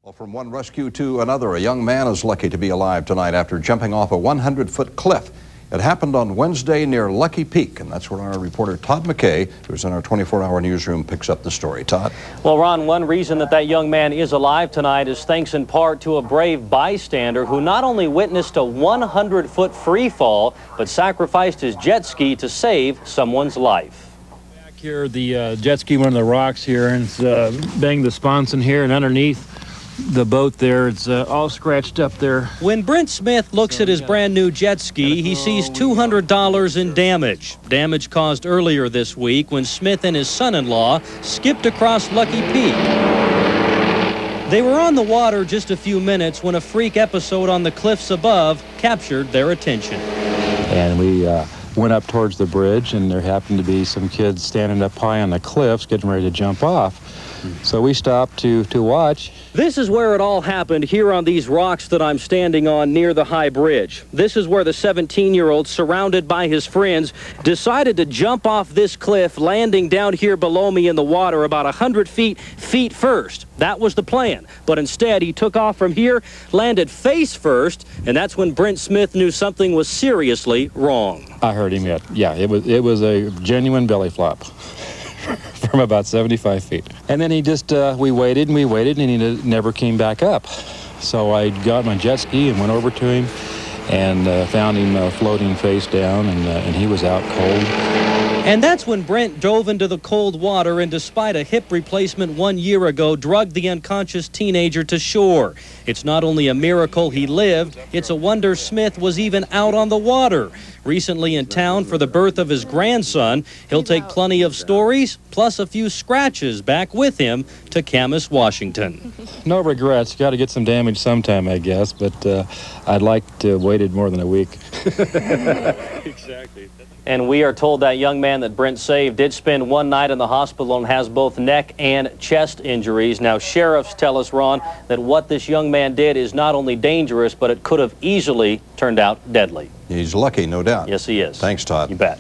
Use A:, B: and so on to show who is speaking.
A: Well, from one rescue to another, a young man is lucky to be alive tonight after jumping off a 100-foot cliff. It happened on Wednesday near Lucky Peak, and that's where our reporter Todd McKay, who's in our 24-hour newsroom, picks up the story. Todd?
B: Well, Ron, one reason that young man is alive tonight is thanks in part to a brave bystander who not only witnessed a 100-foot free fall, but sacrificed his jet ski to save someone's life.
C: Back here, the jet ski went on the rocks here, and it's banged the sponson here, and underneath the boat there, it's all scratched up there.
B: When Brent Smith looks at his brand new jet ski, he sees $200 in damage. Damage caused earlier this week when Smith and his son-in-law skipped across Lucky Peak. They were on the water just a few minutes when a freak episode on the cliffs above captured their attention.
C: And we went up towards the bridge, and there happened to be some kids standing up high on the cliffs getting ready to jump off. So we stopped to watch.
B: This is where it all happened, here on these rocks that I'm standing on near the high bridge. This is where the 17-year-old, surrounded by his friends, decided to jump off this cliff, landing down here below me in the water about 100 feet first. That was the plan. But instead, he took off from here, landed face first, and that's when Brent Smith knew something was seriously wrong.
C: I heard him yet. Yeah, it was a genuine belly flop. From about 75 feet. And then he just, we waited, and he never came back up. So I got my jet ski and went over to him and found him floating face down, and he was out cold.
B: And that's when Brent dove into the cold water and, despite a hip replacement 1 year ago, drugged the unconscious teenager to shore. It's not only a miracle he lived, it's a wonder Smith was even out on the water. Recently in town for the birth of his grandson, he'll take plenty of stories, plus a few scratches back with him to Camas, Washington.
C: No regrets. Got to get some damage sometime, I guess, but I'd like to have waited more than a week.
B: Exactly. And we are told that young man that Brent saved did spend one night in the hospital and has both neck and chest injuries. Now, sheriffs tell us, Ron, that what this young man did is not only dangerous, but it could have easily turned out deadly.
A: He's lucky, no doubt.
B: Yes, he is.
A: Thanks, Todd.
B: You bet.